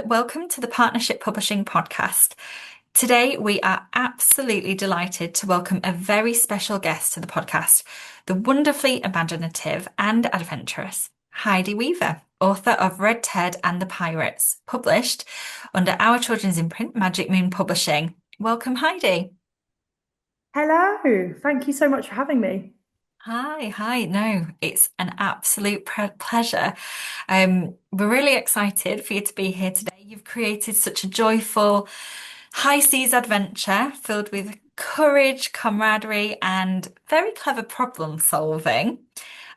welcome to the Partnership Publishing Podcast. Today, we are absolutely delighted to welcome a very special guest to the podcast, the wonderfully imaginative and adventurous Heidi Weaver, author of RedTed and the Pirates, published under our children's imprint, Magic Moon Publishing. Welcome, Heidi. Hello, thank you so much for having me. Hi. No, it's an absolute pleasure. We're really excited for you to be here today. You've created such a joyful high seas adventure filled with courage, camaraderie, and very clever problem solving.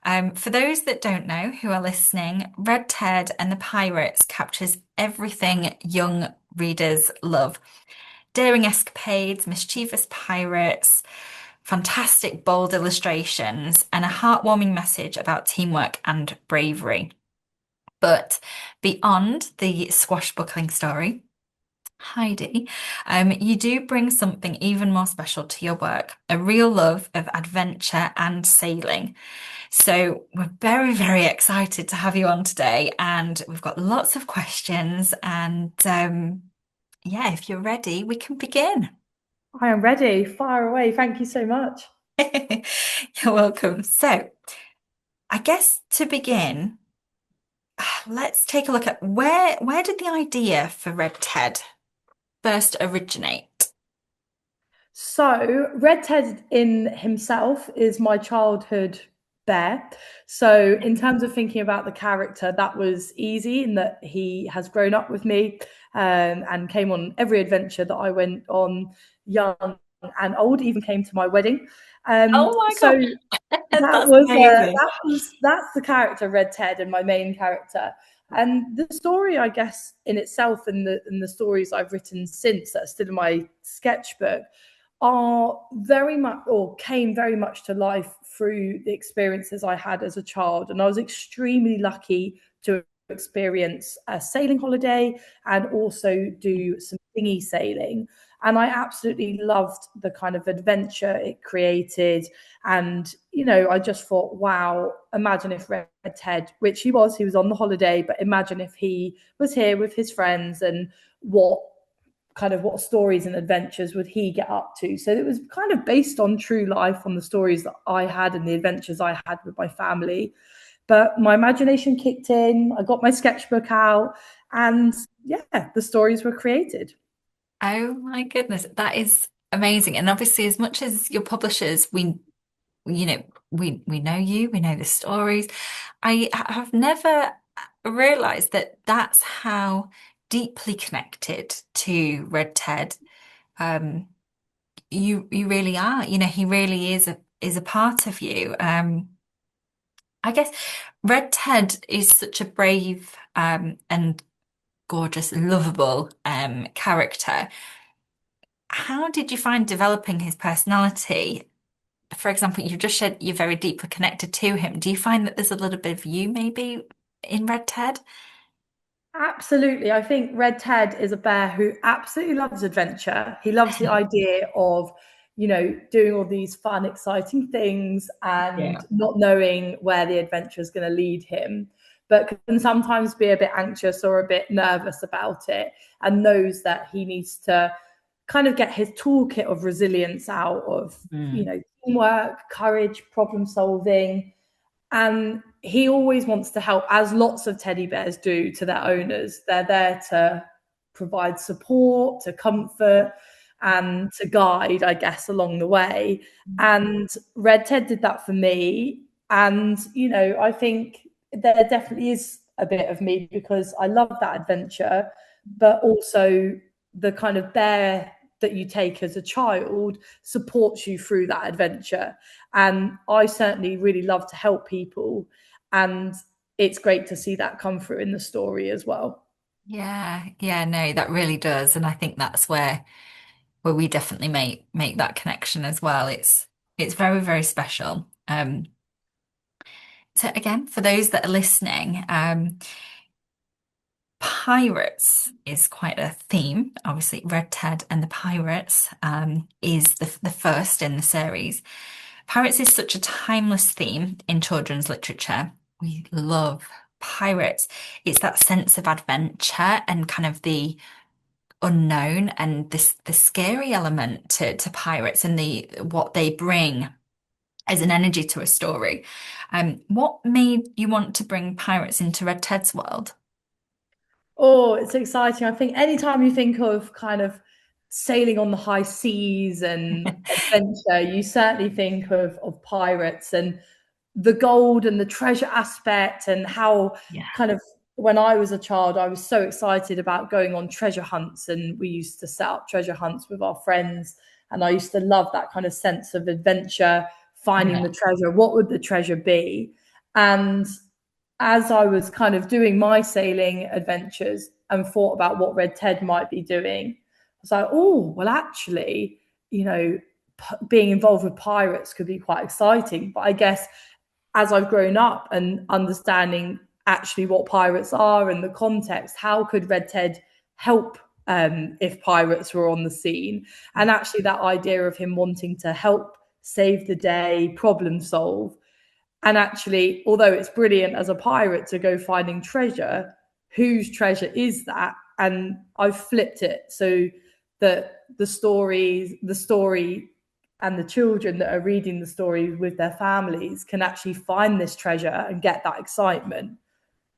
For those that don't know who are listening, Red Ted and the Pirates captures everything young readers love. Daring escapades, mischievous pirates, fantastic, bold illustrations, and a heartwarming message about teamwork and bravery. But beyond the swashbuckling story, Heidi, you do bring something even more special to your work, a real love of adventure and sailing. So we're very, very excited to have you on today, and we've got lots of questions. And yeah, if you're ready, we can begin. I am ready. Fire away. Thank you so much. You're welcome. So, I guess to begin, let's take a look at where did the idea for Red Ted first originate? So, Red Ted in himself is my childhood bear. So, in terms of thinking about the character, that was easy in that he has grown up with me and came on every adventure that I went on, young and old, even came to my wedding. Oh my So God, that's amazing. that's the character Red Ted and my main character. And the story, I guess, in itself, and the stories I've written since that are still in my sketchbook, are very much or came very much to life through the experiences I had as a child. And I was extremely lucky to experience a sailing holiday and also do some dinghy sailing. And I absolutely loved the kind of adventure it created. And, I just thought, wow, imagine if Red Ted, which he was on the holiday, but imagine if he was here with his friends and what stories and adventures would he get up to. So it was kind of based on true life, on the stories that I had and the adventures I had with my family. But my imagination kicked in, I got my sketchbook out, and yeah, the stories were created. Oh my goodness, that is amazing. And obviously, as much as your publishers, you know, we know you, we know the stories. I have never realized that that's how deeply connected to Red Ted. Um, you really are. He really is a part of you. I guess Red Ted is such a brave and gorgeous, lovable character. How did you find developing his personality? For example, you just said you're very deeply connected to him. Do you find that there's a little bit of you maybe in Red Ted? Absolutely. I think Red Ted is a bear who absolutely loves adventure. He loves the idea of, doing all these fun, exciting things and Yeah. not knowing where the adventure is going to lead him, but can sometimes be a bit anxious or a bit nervous about it and knows that he needs to kind of get his toolkit of resilience out of, Mm. teamwork, courage, problem solving, and he always wants to help, as lots of teddy bears do to their owners. They're there to provide support, to comfort, and to guide, I guess, along the way. And Red Ted did that for me. And, I think there definitely is a bit of me because I love that adventure, but also the kind of bear that you take as a child supports you through that adventure. And I certainly really love to help people. And it's great to see that come through in the story as well. Yeah, no, that really does. And I think that's where we definitely make that connection as well. It's very, very special. So again, for those that are listening, pirates is quite a theme. Obviously, Red Ted and the Pirates is the first in the series. Pirates is such a timeless theme in children's literature. We love pirates, it's that sense of adventure and kind of the unknown and this the scary element to pirates and the what they bring as an energy to a story. What made you want to bring pirates into Red Ted's world? Oh, it's exciting. I think anytime you think of kind of sailing on the high seas and adventure, you certainly think of pirates and the gold and the treasure aspect, and how Yeah. kind of when I was a child, I was so excited about going on treasure hunts, and we used to set up treasure hunts with our friends. And I used to love that kind of sense of adventure, finding Yeah. the treasure. What would the treasure be? And as I was kind of doing my sailing adventures and thought about what RedTed might be doing, I was like, oh, well, actually, you know, being involved with pirates could be quite exciting. But I guess as I've grown up and understanding actually what pirates are and the context, how could RedTed help if pirates were on the scene? And actually, that idea of him wanting to help save the day, problem solve, and actually, although it's brilliant as a pirate to go finding treasure, whose treasure is that? And I've flipped it so that the story and the children that are reading the story with their families can actually find this treasure and get that excitement,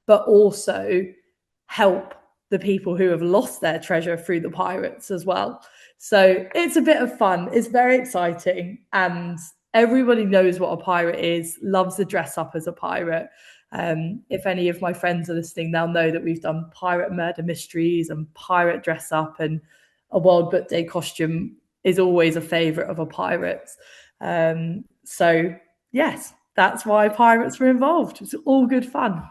but also help the people who have lost their treasure through the pirates as well. So it's a bit of fun. It's very exciting. And everybody knows what a pirate is, loves to dress up as a pirate. If any of my friends are listening, they'll know that we've done pirate murder mysteries and pirate dress up, and a World Book Day costume is always a favorite of a pirate. So, yes, that's why pirates were involved. It's all good fun.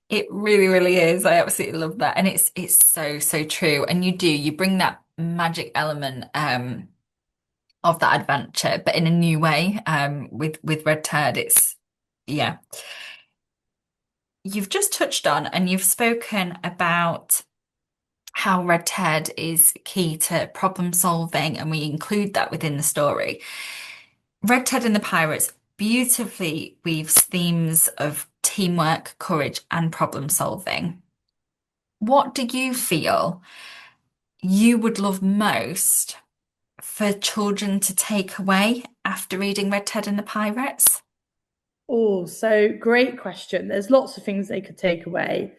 It really, really is. I absolutely love that. And it's so, so true. And you bring that magic element of that adventure, but in a new way. With Red Ted, it's yeah. You've just touched on and you've spoken about how Red Ted is key to problem solving, and we include that within the story. Red Ted and the Pirates beautifully weaves themes of teamwork, courage, and problem solving. What do you feel you would love most for children to take away after reading Red Ted and the Pirates? Oh, so great question. There's lots of things they could take away.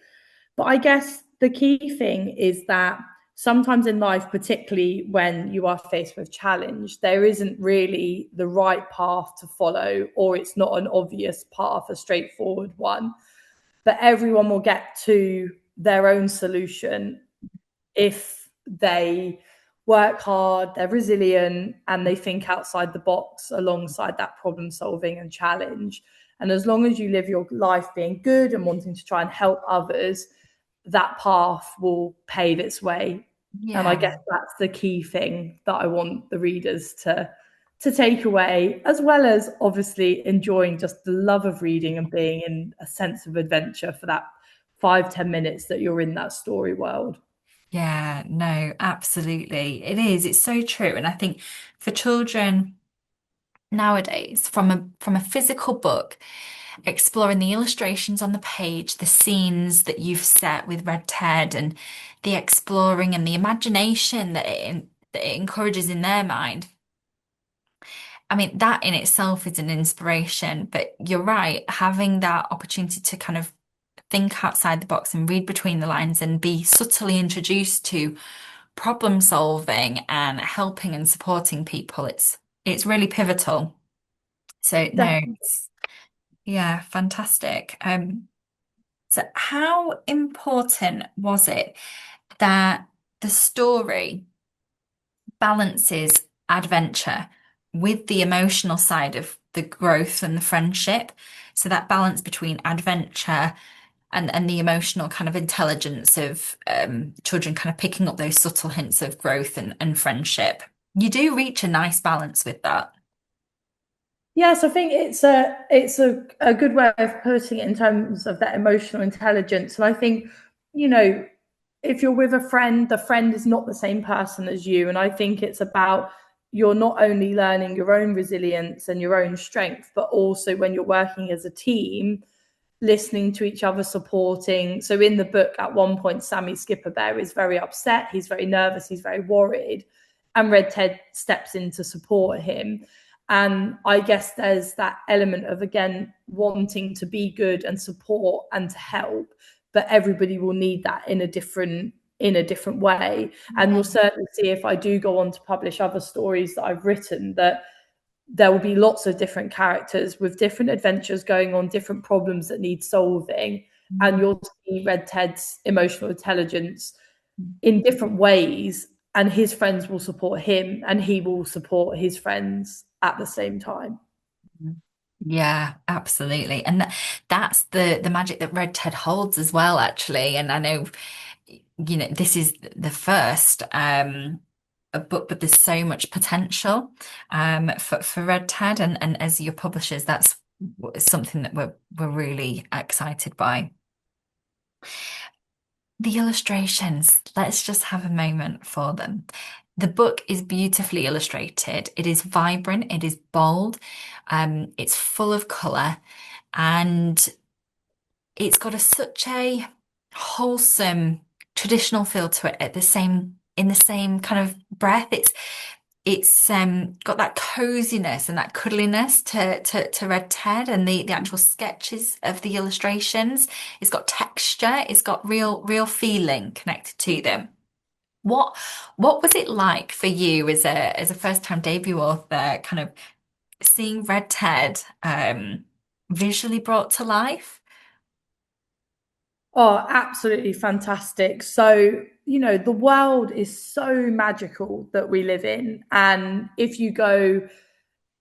But I guess the key thing is that sometimes in life, particularly when you are faced with challenge, there isn't really the right path to follow, or it's not an obvious path, a straightforward one. But everyone will get to their own solution if they work hard, they're resilient, and they think outside the box alongside that problem solving and challenge. And as long as you live your life being good and wanting to try and help others, that path will pave its way. And I Yeah. guess that's the key thing that I want the readers to take away, as well as obviously enjoying just the love of reading and being in a sense of adventure for that 5-10 minutes that you're in that story world. Yeah, no, absolutely. It is. It's so true. And I think for children nowadays, from a physical book, exploring the illustrations on the page, the scenes that you've set with Red Ted, and the exploring and the imagination that it encourages in their mind. I mean, that in itself is an inspiration, but you're right, having that opportunity to kind of think outside the box and read between the lines and be subtly introduced to problem solving and helping and supporting people, it's really pivotal. So no, it's yeah, fantastic. So how important was it that the story balances adventure with the emotional side of the growth and the friendship? So that balance between adventure and the emotional kind of intelligence of children kind of picking up those subtle hints of growth and friendship. You do reach a nice balance with that. Yes, I think it's a good way of putting it in terms of that emotional intelligence. And I think, you know, if you're with a friend, the friend is not the same person as you. And I think it's about you're not only learning your own resilience and your own strength, but also when you're working as a team, listening to each other, supporting. So in the book, at one point, Sammy Skipper Bear is very upset. He's very nervous. He's very worried. And RedTed steps in to support him. And I guess there's that element of, again, wanting to be good and support and to help, but everybody will need that in a different way. And you'll certainly see, if I do go on to publish other stories that I've written, that there will be lots of different characters with different adventures going on, different problems that need solving. And you'll see RedTed's emotional intelligence in different ways, and his friends will support him and he will support his friends at the same time. Yeah, absolutely. And that's the magic that RedTed holds as well, actually. And I know, this is the first, but there's so much potential for RedTed, and as your publishers, that's something that we're really excited by. The illustrations, let's just have a moment for them. The book is beautifully illustrated. It is vibrant, it is bold, it's full of colour, and it's got such a wholesome traditional feel to it in the same kind of breath. It's got that coziness and that cuddliness to RedTed, and the actual sketches of the illustrations. It's got texture, it's got real feeling connected to them. What what was it like for you as a first time debut author, kind of seeing RedTed visually brought to life? Oh, absolutely fantastic. So, the world is so magical that we live in. And if you go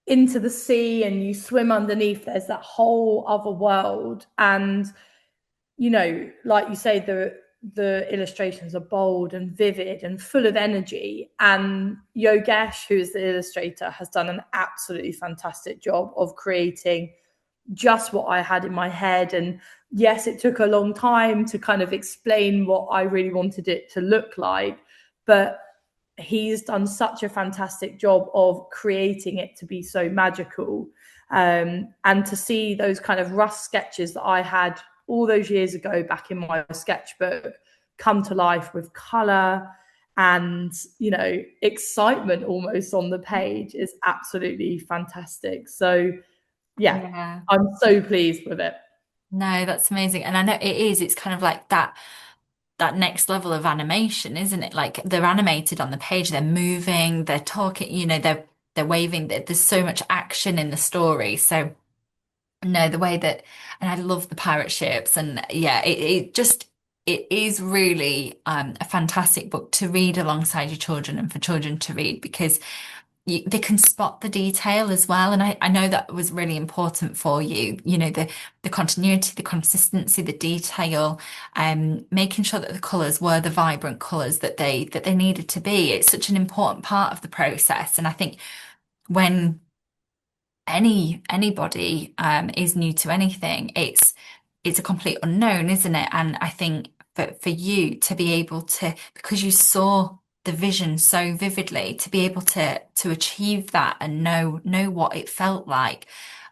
into the sea and you swim underneath, there's that whole other world. And, like you say, the illustrations are bold and vivid and full of energy. And Yogesh, who is the illustrator, has done an absolutely fantastic job of creating just what I had in my head. And yes, it took a long time to kind of explain what I really wanted it to look like, but he's done such a fantastic job of creating it to be so magical. And to see those kind of rough sketches that I had all those years ago back in my sketchbook come to life with color and, excitement almost on the page is absolutely fantastic. So yeah, Yeah. I'm so pleased with it. No, that's amazing. And I know it is, it's kind of like that next level of animation, isn't it? Like they're animated on the page, they're moving, they're talking, they're waving, there's so much action in the story. So no, the way that, and I love the pirate ships, and yeah, it is really a fantastic book to read alongside your children and for children to read, because they can spot the detail as well. And I know that was really important for you, the continuity, the consistency, the detail, making sure that the colours were the vibrant colours that they needed to be. It's such an important part of the process. And I think when anybody is new to anything, it's a complete unknown, isn't it? And I think for you to be able to, because you saw the vision so vividly, to be able to achieve that and know what it felt like,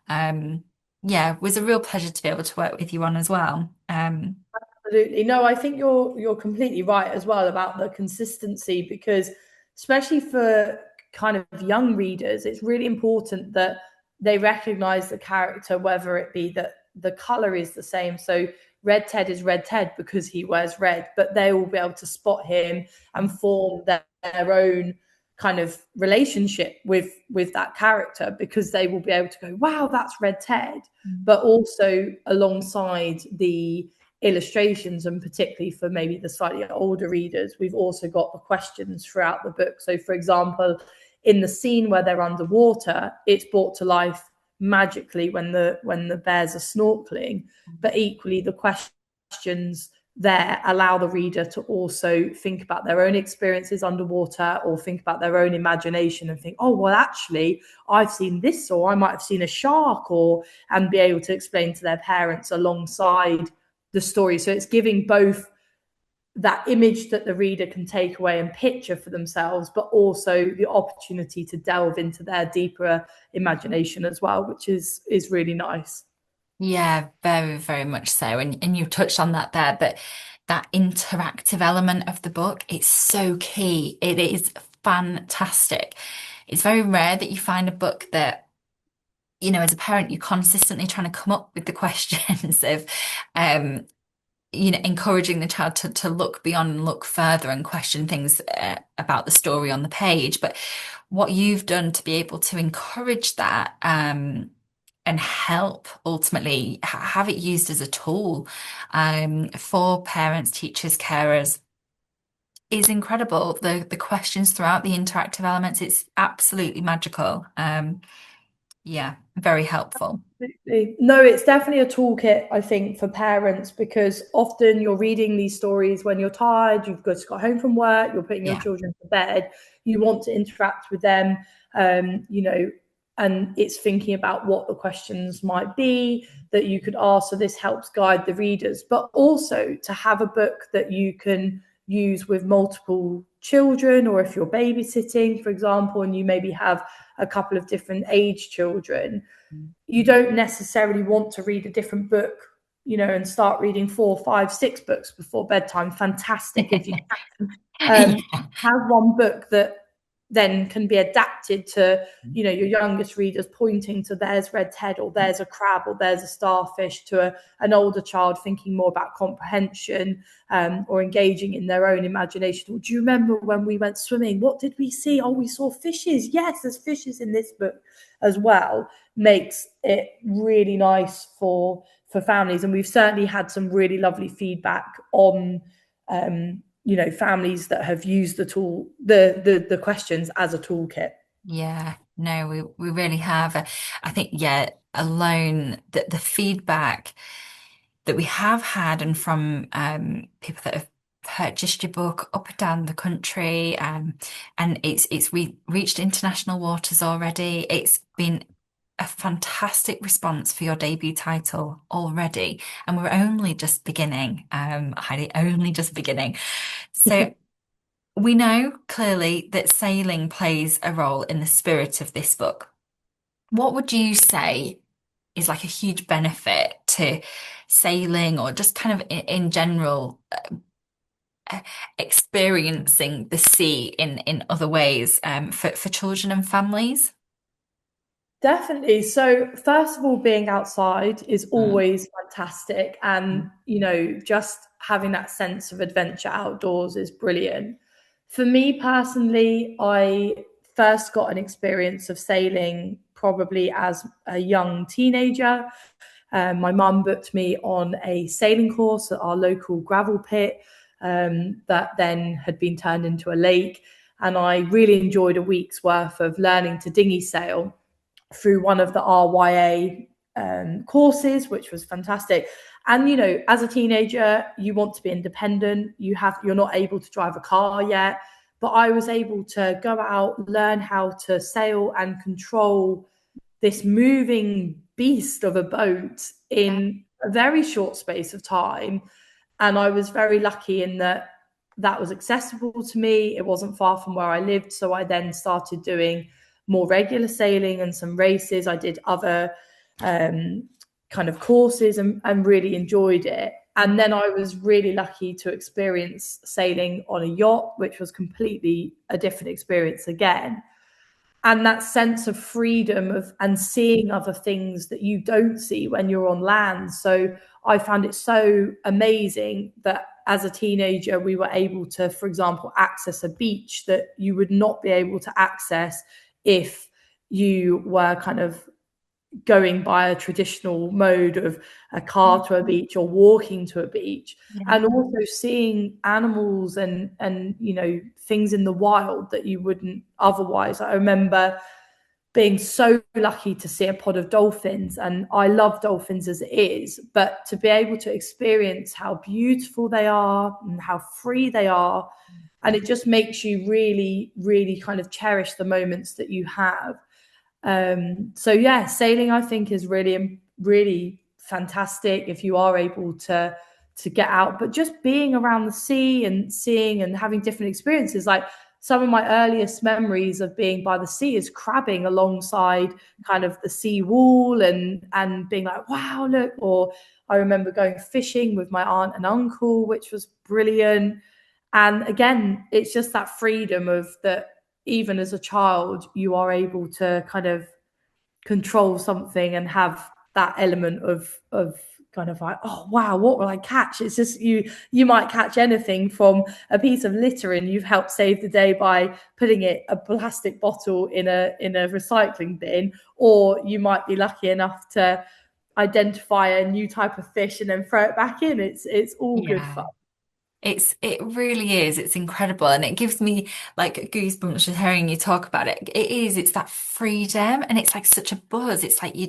yeah, it was a real pleasure to be able to work with you on as well. Absolutely. No, I think you're completely right as well about the consistency, because especially for kind of young readers, it's really important that they recognize the character, whether it be that the color is the same. So RedTed is RedTed because he wears red, but they will be able to spot him and form their own kind of relationship with that character, because they will be able to go, wow, that's RedTed. But also alongside the illustrations, and particularly for maybe the slightly older readers, we've also got the questions throughout the book. So for example, in the scene where they're underwater, it's brought to life magically when the bears are snorkeling, but equally the questions there allow the reader to also think about their own experiences underwater, or think about their own imagination and think, oh, well, actually, I've seen this, or I might have seen a shark, and be able to explain to their parents alongside the story. So it's giving both that image that the reader can take away and picture for themselves, but also the opportunity to delve into their deeper imagination as well, which is really nice. Yeah, very, very much so. And you touched on that there, but that interactive element of the book, it's so key. It is fantastic. It's very rare that you find a book that, as a parent, you're consistently trying to come up with the questions of, um, encouraging the child to look beyond and look further and question things about the story on the page. But what you've done to be able to encourage that, and help ultimately have it used as a tool, for parents, teachers, carers is incredible. The questions throughout the interactive elements, it's absolutely magical. Yeah, very helpful. Absolutely. No, it's definitely a toolkit, I think, for parents because often you're reading these stories when you're tired, you've just got home from work, you're putting your Yeah. children to bed, you want to interact with them, you know, and it's thinking about what the questions might be that you could ask. So this helps guide the readers, but also to have a book that you can use with multiple children, or if you're babysitting, for example, and you maybe have a couple of different age children, you don't necessarily want to read a different book, and start reading 4, 5, 6 books before bedtime. Fantastic if you can. Yeah. Have one book that then can be adapted to, your youngest readers, pointing to there's RedTed or there's a crab or there's a starfish, to an older child thinking more about comprehension, or engaging in their own imagination. Or do you remember when we went swimming? What did we see? Oh, we saw fishes. Yes, there's fishes in this book as well. Makes it really nice for families, and we've certainly had some really lovely feedback on families that have used the tool, the questions as a toolkit. Yeah, no, we really have. I think, yeah, alone the feedback that we have had and from people that have purchased your book up and down the country, and it's we reached international waters already. It's been a fantastic response for your debut title already, and we're only just beginning, Heidi, only just beginning. So we know clearly that sailing plays a role in the spirit of this book. What would you say is like a huge benefit to sailing, or just kind of in general, experiencing the sea in other ways, for children and families? Definitely. So, first of all, being outside is Mm, always fantastic. And, just having that sense of adventure outdoors is brilliant. For me personally, I first got an experience of sailing probably as a young teenager. My mum booked me on a sailing course at our local gravel pit, that then had been turned into a lake. And I really enjoyed a week's worth of learning to dinghy sail through one of the RYA courses, which was fantastic. And as a teenager, you want to be independent. You're not able to drive a car yet, but I was able to go out, learn how to sail and control this moving beast of a boat yeah. in a very short space of time. And I was very lucky in that that was accessible to me. It wasn't far from where I lived. So I then started doing more regular sailing and some races. I did other kind of courses, and really enjoyed it. And then I was really lucky to experience sailing on a yacht, which was completely a different experience again. And that sense of freedom of and seeing other things that you don't see when you're on land. So I found it so amazing that as a teenager we were able to, for example, access a beach that you would not be able to access if you were kind of going by a traditional mode of a car to a beach or walking to a beach. Yeah. And also seeing animals and things in the wild that you wouldn't otherwise. I remember being so lucky to see a pod of dolphins, and I love dolphins as it is, but to be able to experience how beautiful they are and how free they are, and it just makes you really really kind of cherish the moments that you have. So yeah, sailing I think is really really fantastic if you are able to get out. But just being around the sea and seeing and having different experiences, like some of my earliest memories of being by the sea is crabbing alongside kind of the sea wall and being like, wow, look. Or I remember going fishing with my aunt and uncle, which was brilliant. And again, it's just that freedom of that, even as a child, you are able to kind of control something and have that element of kind of like, oh wow, what will I catch? It's just you might catch anything from a piece of litter and you've helped save the day by putting a plastic bottle in a recycling bin, or you might be lucky enough to identify a new type of fish and then throw it back in. It's all good Yeah. fun. It really is. It's incredible. And it gives me like goosebumps just hearing you talk about it. It's that freedom and it's like such a buzz. It's like you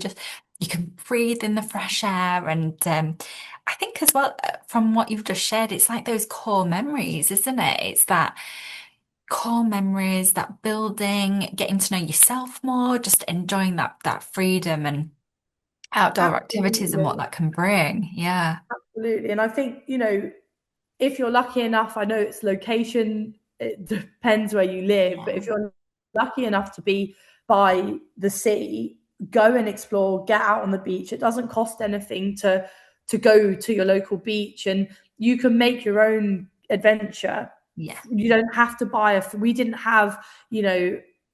can breathe in the fresh air. And I think as well, from what you've just shared, it's like those core memories, isn't it? It's that core memories, that building, getting to know yourself more, just enjoying that freedom and outdoor activities and what Absolutely. that can bring. Yeah. Absolutely. And I think, if you're lucky enough, I know it's location, it depends where you live, but if you're lucky enough to be by the sea, go and explore, get out on the beach. It doesn't cost anything to go to your local beach, and you can make your own adventure. Yeah. You don't have to buy we didn't have,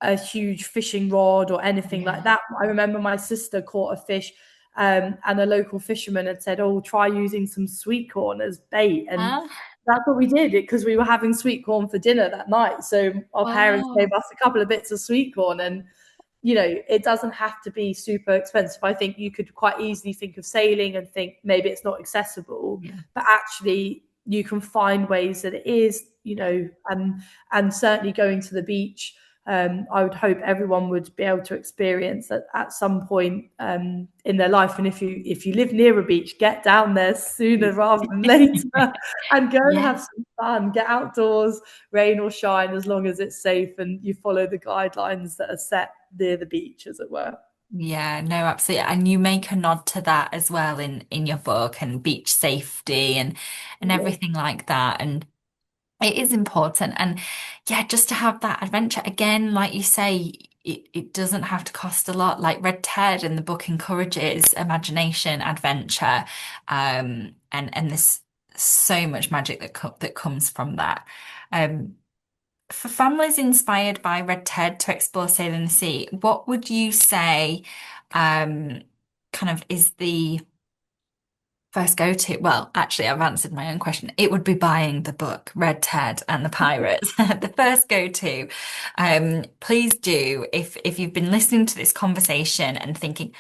a huge fishing rod or anything like Yeah. that. I remember my sister caught a fish, and a local fisherman had said, "Oh, try using some sweet corn as bait," and Huh? that's what we did because we were having sweet corn for dinner that night. So our parents gave Oh, us a couple of bits of sweet corn, and it doesn't have to be super expensive. I think you could quite easily think of sailing and think maybe it's not accessible, yeah. but actually you can find ways that it is, and certainly going to the beach. I would hope everyone would be able to experience that at some point in their life. And if you live near a beach, get down there sooner rather than later, and go and Yeah. have some fun. Get outdoors, rain or shine, as long as it's safe and you follow the guidelines that are set near the beach, as it were. Yeah, no, absolutely. And you make a nod to that as well in your book and beach safety and everything like that. And it is important. And yeah, just to have that adventure again, like you say, it doesn't have to cost a lot. Like RedTed in the book encourages imagination, adventure, and there's so much magic that comes from that. Um, For families inspired by RedTed to explore sailing the sea, what would you say, um, kind of is the first go-to? Well, actually, I've answered my own question. It would be buying the book, RedTed and the Pirates. The first go-to. Please do, if you've been listening to this conversation and thinking,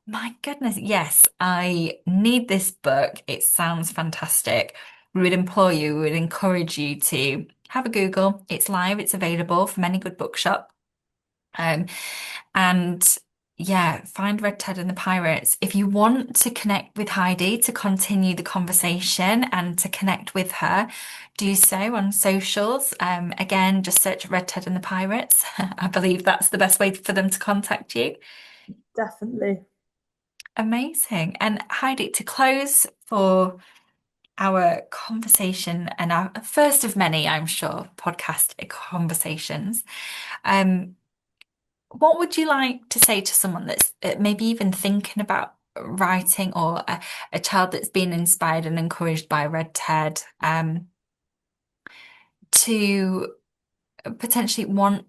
my goodness, yes, I need this book. It sounds fantastic. We would implore you, we would encourage you to have a Google. It's live, it's available from any good bookshop. Um, and yeah, find Red Ted and the Pirates. If you want to connect with Heidi to continue the conversation and to connect with her, do so on socials. Again, just search Red Ted and the Pirates. I believe that's the best way for them to contact you. Definitely. Amazing. And Heidi, to close for our conversation and our first of many, I'm sure, podcast conversations, um, what would you like to say to someone that's maybe even thinking about writing or a child that's been inspired and encouraged by Red Ted to potentially want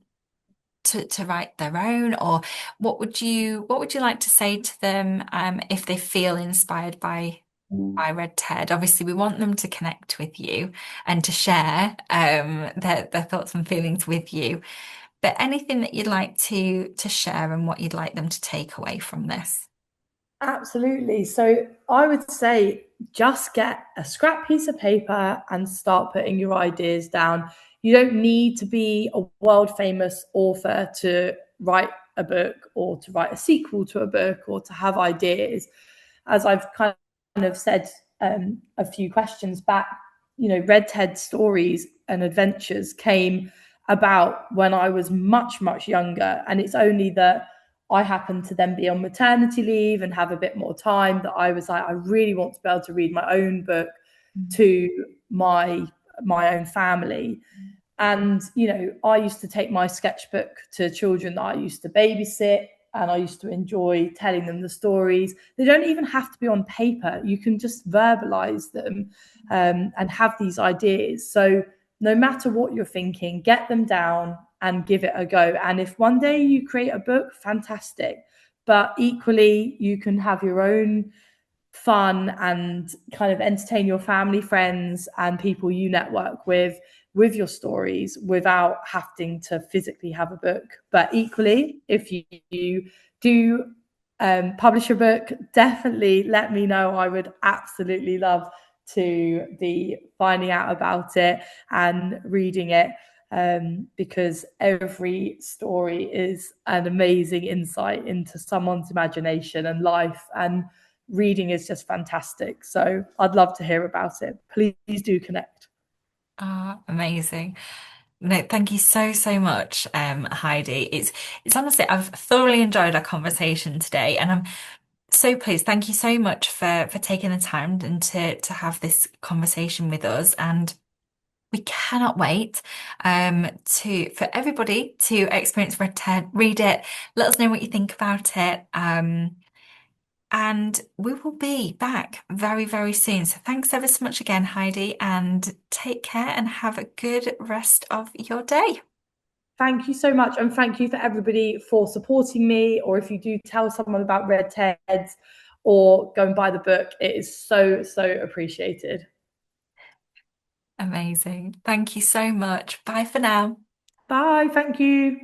to write their own, or what would you like to say to them if they feel inspired by Red Ted? Obviously, we want them to connect with you and to share their thoughts and feelings with you. But anything that you'd like to share and what you'd like them to take away from this? Absolutely. So I would say just get a scrap piece of paper and start putting your ideas down. You don't need to be a world famous author to write a book or to write a sequel to a book or to have ideas. As I've kind of said a few questions back, Red Ted stories and adventures came about when I was much, much younger. And it's only that I happened to then be on maternity leave and have a bit more time that I was like, I really want to be able to read my own book to my own family. And, I used to take my sketchbook to children that I used to babysit, and I used to enjoy telling them the stories. They don't even have to be on paper, you can just verbalize them, and have these ideas. So, no matter what you're thinking, get them down and give it a go. And if one day you create a book, fantastic. But equally, you can have your own fun and kind of entertain your family, friends, and people you network with your stories without having to physically have a book. But equally, if you do publish a book, definitely let me know. I would absolutely love to be finding out about it and reading it, because every story is an amazing insight into someone's imagination and life, and reading is just fantastic. So I'd love to hear about it. Please do connect. Ah, amazing. No, thank you so, so much, Heidi. It's honestly, I've thoroughly enjoyed our conversation today, and I'm so pleased. Thank you so much for taking the time and to have this conversation with us. And we cannot wait to for everybody to experience RedTed, read it, let us know what you think about it. And we will be back very, very soon. So thanks ever so much again, Heidi, and take care and have a good rest of your day. Thank you so much. And thank you for everybody for supporting me. Or if you do tell someone about RedTed or go and buy the book, it is so, so appreciated. Amazing. Thank you so much. Bye for now. Bye. Thank you.